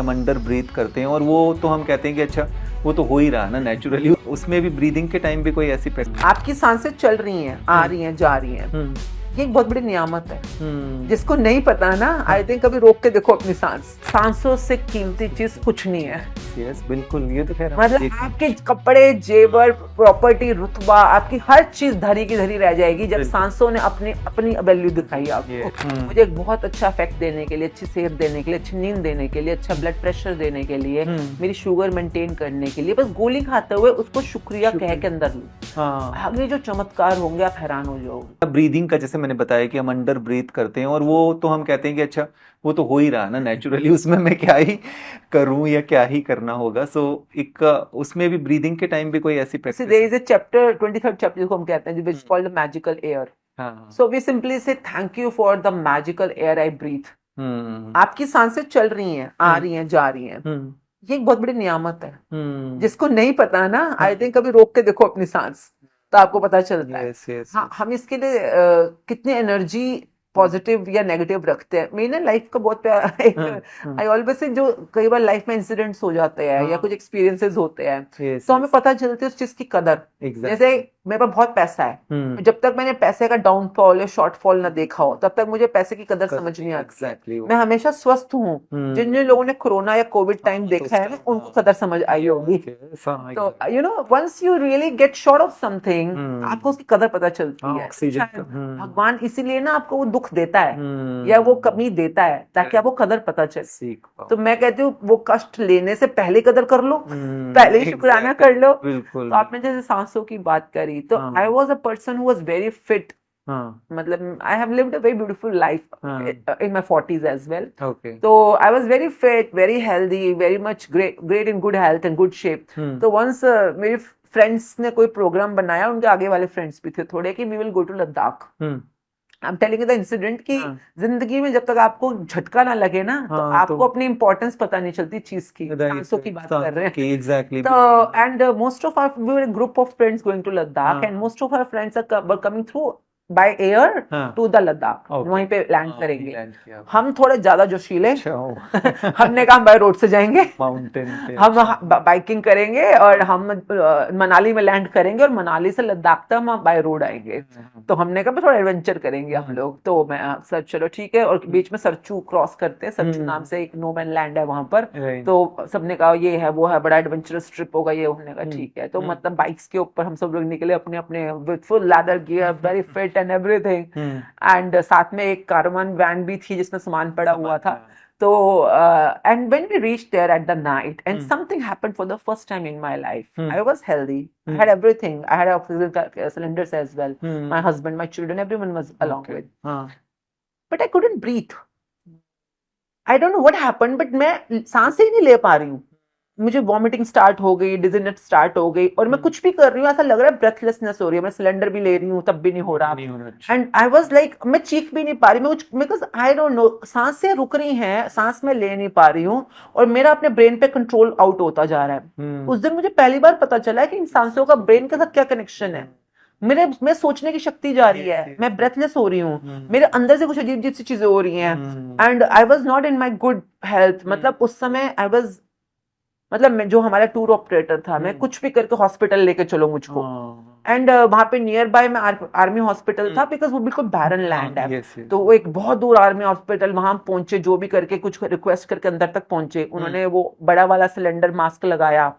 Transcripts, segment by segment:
हम under breathe करते हैं और वो तो हम कहते हैं कि अच्छा वो तो हो ही रहा ना नेचुरली, उसमें भी ब्रीदिंग के टाइम भी कोई ऐसी आपकी सांसें चल रही हैं, आ रही हैं, जा रही हैं, ये एक बहुत बड़ी नियामत है। जिसको नहीं पता ना, आई थिंक कभी रोक के देखो अपनी सांसों से कीमती चीज कुछ नहीं है। यस बिल्कुल, ये तो खैर मतलब आपके कपड़े, जेवर, प्रॉपर्टी, रुतबा, आपकी हर चीज धरी की धरी रह जाएगी जब सांसों ने अपनी अपनी वैल्यू दिखाई आपको। मुझे एक बहुत अच्छा इफेक्ट देने के लिए, अच्छी सेहत देने के लिए, अच्छी नींद देने के लिए, अच्छा ब्लड प्रेशर देने के लिए, मेरी शुगर मेंटेन करने के लिए, बस गोली खाते हुए उसको शुक्रिया कह के अंदर लूं। आगे जो चमत्कार होंगे आप हैरान हो जाओगे। ब्रीदिंग का जैसे मैंने बताया कि हम अंडर ब्रीथ करते हैं और वो तो हम कहते हैं कि अच्छा वो तो हो ही रहा ना नेचुरली, उसमें मैं क्या ही करूं या क्या ही करना होगा। सो एक उसमें भी ब्रीदिंग के टाइम भी कोई ऐसी practice. There is a chapter 23rd chapter जिसको हम कहते हैं, which is called the magical air. So we simply say thank you for the magical air I breathe. आपकी सांसें चल रही हैं, आ रही हैं, जा रही हैं, ये एक बहुत बड़ी नियामत है। जिसको नहीं पता ना, आई थिंक कभी रोक के देखो अपनी सांस तो आपको पता चलता है। हाँ, हम इसके लिए कितनी एनर्जी पॉजिटिव या नेगेटिव रखते हैं। मेरी ना लाइफ का बहुत प्यारा आई ऑलवेज से, जो कई बार लाइफ में इंसिडेंट्स हो जाते हैं या कुछ एक्सपीरियंसेस होते हैं तो हमें पता चलती है उस चीज की कदर। जैसे मेरे पास बहुत पैसा है, जब तक मैंने पैसे का डाउनफॉल या शॉर्टफॉल ना देखा हो तब तक मुझे पैसे की कदर समझ नहीं आती। मैं हमेशा स्वस्थ हूँ। जिन जिन लोगों ने कोरोना या कोविड टाइम देखा है ना, उनको कदर समझ आई होगी। तो you know, once you really get short of something, आपको उसकी कदर पता चलती है। भगवान इसीलिए ना आपको वो दुख देता है या वो कमी देता है ताकि आपको कदर पता चले। तो मैं कहती हूँ वो कष्ट लेने से पहले कदर कर लो, पहले ही शुक्राना कर लो। तो आपने जैसे सांसों की बात करी, तो I was a person who was very fit. मतलब I have lived a very beautiful life in my 40s age well. तो I was very fit, very healthy, very much great in good health and good shape. तो once मेरे friends ने कोई programme बनाया, उनके आगे वाले फ्रेंड्स भी थे थोड़े, कि we will go to Ladakh. I am telling you the incident कि जिंदगी में जब तक आपको झटका ना लगे ना, तो आपको अपनी इंपॉर्टेंस पता नहीं चलती चीज की। सांसों की बात कर रहे हैं। एग्जैक्टली। तो and most of our, we were a group of friends going to Ladakh and most of our friends were coming through by air to the Ladakh. वहीं पे लैंड करेंगे। हम थोड़े ज्यादा जोशीले हमने कहा बाय रोड से जाएंगे, हम बाइकिंग करेंगे और हम मनाली में लैंड करेंगे और मनाली से लद्दाख तक हम बाय रोड आएंगे। तो हमने कहा थोड़ा एडवेंचर करेंगे हम लोग। तो मैं सर चलो ठीक है। और बीच में सरचू क्रॉस करते हैं, सरचू नाम से एक नो मैन लैंड है वहां पर। तो सबने कहा ये है वो है, बड़ा एडवेंचरस ट्रिप होगा ये। हमने कहा ठीक है। तो मतलब बाइक्स के ऊपर हम सब लोग निकले अपने अपने with full leather gear, very fit and everything. And साथ में एक कारवान वैन भी थी जिसमें सामान पड़ा हुआ था। So, and when we reached there at the night, and something happened for the first time in my life. I was healthy. I had everything. I had oxygen cylinders as well. My husband, my children, everyone was along with. But I couldn't breathe. I don't know what happened, but मैं सांसें ही नहीं ले पा रही हूँ। मुझे vomiting start हो गई, डिजीनेस स्टार्ट हो गई, और मैं कुछ भी कर रही हूँ ऐसा लग रहा है ब्रेथलेसनेस हो रही है। मैं सिलेंडर भी ले रही हूँ तब भी नहीं हो रहा। एंड आई वाज लाइक, मैं चीख भी नहीं पा रही, मैं बिकॉज आई डोंट नो, सांसें रुक रही हैं, सांस मैं ले नहीं पा रही हूँ और मेरा अपने ब्रेन पे कंट्रोल आउट होता जा रहा है। उस दिन मुझे पहली बार पता चला है कि इन सांसों का ब्रेन के साथ क्या कनेक्शन है। मैं सोचने की शक्ति जा रही है, मैं ब्रेथलेस हो रही हूँ, मेरे अंदर से कुछ अजीब अजीब सी चीजें हो रही हैं। And I was not in my good health. मतलब उस समय आई वाज, मतलब मैं, जो हमारा टूर ऑपरेटर था, मैं कुछ भी करके हॉस्पिटल लेके चलो मुझको। एंड वहां पे नियर बाय में आर्मी हॉस्पिटल था, बिकॉज वो बिल्कुल बैरन लैंड है। तो वो एक बहुत दूर आर्मी हॉस्पिटल, वहां पहुंचे, जो भी करके कुछ रिक्वेस्ट करके अंदर तक पहुंचे। उन्होंने वो बड़ा वाला सिलेंडर, मास्क लगाया,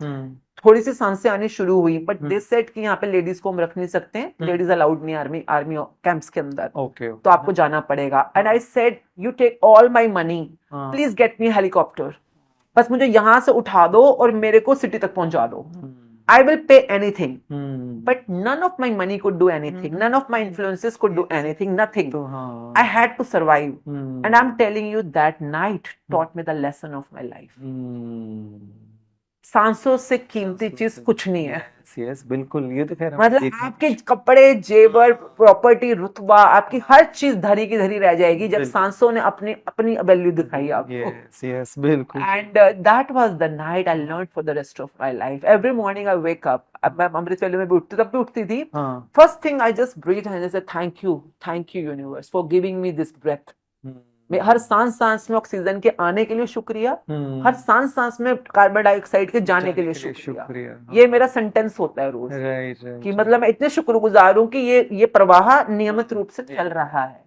थोड़ी सी सांसें आनी शुरू हुई। बट दे सेड कि यहाँ पे लेडीज को हम रख नहीं सकते हैं, लेडीज अलाउड नहीं आर्मी कैंप्स के अंदर। तो आपको जाना पड़ेगा। And I said you take all my money, please get me helicopter. बस मुझे यहां से उठा दो और मेरे को सिटी तक पहुंचा दो। I will pay anything. But none of my money could do anything. None of my influences could do anything. Nothing. I had to survive. And I'm telling you, that night taught me the lesson of my life. सांसों से कीमती चीज कुछ नहीं है। Yes बिल्कुल, ये तो खैर मतलब आपके कपड़े, जेवर, प्रॉपर्टी, रुतबा, आपकी हर चीज धरी की धरी रह जाएगी जब सांसों ने अपनी अपनी वैल्यू दिखाई आपको। यस बिल्कुल। And that was the night I learned for the rest of my life. Every morning I wake up, अब मैं अमृत वेले में भी उठती, तब भी उठती थी। First thing I just breathe and I said thank you universe for giving me this breath. हर सांस में ऑक्सीजन के आने के लिए शुक्रिया, हर सांस में कार्बन डाइऑक्साइड के जाने के लिए शुक्रिया। ये मेरा सेंटेंस होता है रोज, कि मतलब मैं इतने शुक्रगुजार हूँ कि ये प्रवाह नियमित रूप से चल रहा है,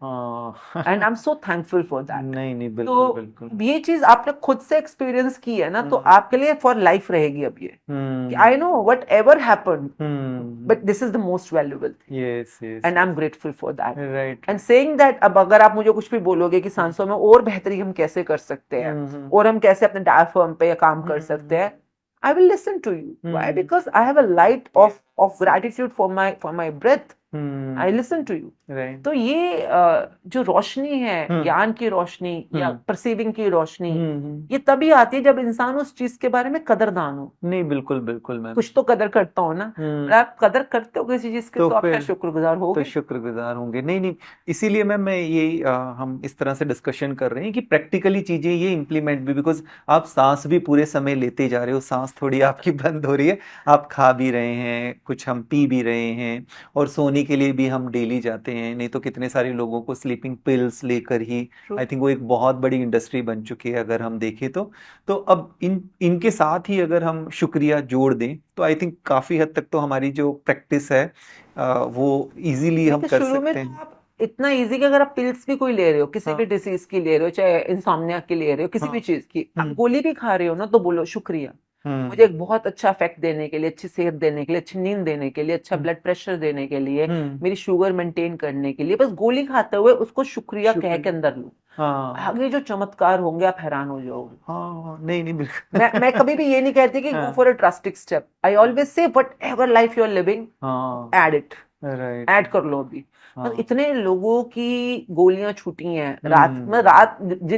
and I am so thankful for that. नहीं बिल्कुल बिल्कुल। ये चीज आपने खुद से एक्सपीरियंस की है ना, तो आपके लिए फॉर लाइफ रहेगी अब ये, I know what ever happened, but this is the most valuable thing, and I am grateful for that, and saying that. अब अगर आप मुझे कुछ भी बोलोगे कि सांसों में और बेहतरी हम कैसे कर सकते हैं, और हम कैसे अपने डायफ्राम पे काम कर सकते हैं, I will listen to you. Why? Because I have a light of gratitude for my breath. I listen to you. Right. तो ये जो रोशनी है, ज्ञान की रोशनी या परसीविंग की रोशनी, ये तभी आती है जब इंसान उस चीज के बारे में कदरदान हो। नहीं बिल्कुल बिल्कुल, मैं कुछ तो कदर करता हो ना, आप कदर करते हो किसी चीज की, तो आप शुक्रगुजार होगे, तो शुक्रगुजार होंगे। नहीं इसीलिए मैं ये हम इस तरह से डिस्कशन कर रहे हैं कि प्रैक्टिकली चीजें ये इम्प्लीमेंट भी, बिकॉज आप सांस भी पूरे समय लेते जा रहे हो, सांस थोड़ी आपकी बंद हो रही है, आप खा भी रहे हैं, कुछ हम पी भी रहे हैं, और सोने के लिए भी हम डेली जाते हैं। नहीं तो कितने सारे लोगों को स्लीपिंग पिल्स लेकर ही, आई थिंक वो एक बहुत बड़ी इंडस्ट्री बन चुकी है अगर हम देखें तो अब इनके साथ ही अगर हम शुक्रिया जोड़ दें तो आई थिंक काफी हद तक तो हमारी जो प्रैक्टिस है वो इजीली हम कर सकते हैं। इतना इजी कि अगर आप पिल्स भी कोई ले रहे हो, किसी भी डिसीज की ले रहे हो, चाहे इंसोम्निया की ले रहे हो, किसी भी चीज की, आप गोली भी खा रहे हो ना, तो बोलो शुक्रिया, मुझे एक बहुत अच्छा इफेक्ट देने के लिए, अच्छी सेहत देने के लिए, अच्छी नींद देने के लिए, अच्छा ब्लड प्रेशर देने के लिए, मेरी शुगर मेंटेन करने के लिए, बस गोली खाते हुए उसको शुक्रिया कह के अंदर लो। आगे जो चमत्कार होंगे आप हैरान हो जाओगे। नहीं बिल्कुल। मैं कभी भी ये नहीं कहती कि go for a drastic step, I always say whatever life you are living, add it, add कर लो अभी। इतने लोगों की गोलियां छूटी हैं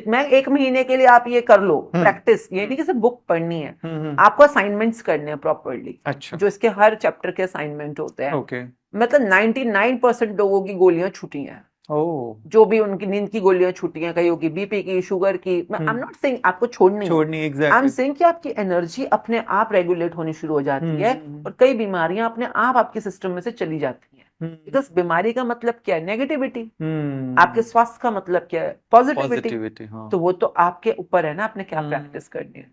मैं 1 महीने के लिए आप ये कर लो प्रैक्टिस, ये नहीं कि सिर्फ बुक पढ़नी है, आपको असाइनमेंट्स करने हैं प्रॉपर्ली। अच्छा। जो इसके हर चैप्टर के असाइनमेंट होते हैं। मतलब 99% लोगों की गोलियां छूटी हैं। जो भी उनकी नींद की गोलियां छूटी हैं, कहीं की बीपी की, शुगर की, आई एम नॉट सेइंग आपको छोड़नी एग्जैक्टली, आई एम सेइंग कि आपकी एनर्जी अपने आप रेगुलेट होनी शुरू हो जाती है, और कई बीमारियां अपने आप आपके सिस्टम में से चली जाती हैं। बिकॉज बीमारी का मतलब क्या है? नेगेटिविटी। आपके स्वास्थ्य का मतलब क्या है? पॉजिटिविटी। तो वो तो आपके ऊपर है ना, आपने क्या प्रैक्टिस करनी है।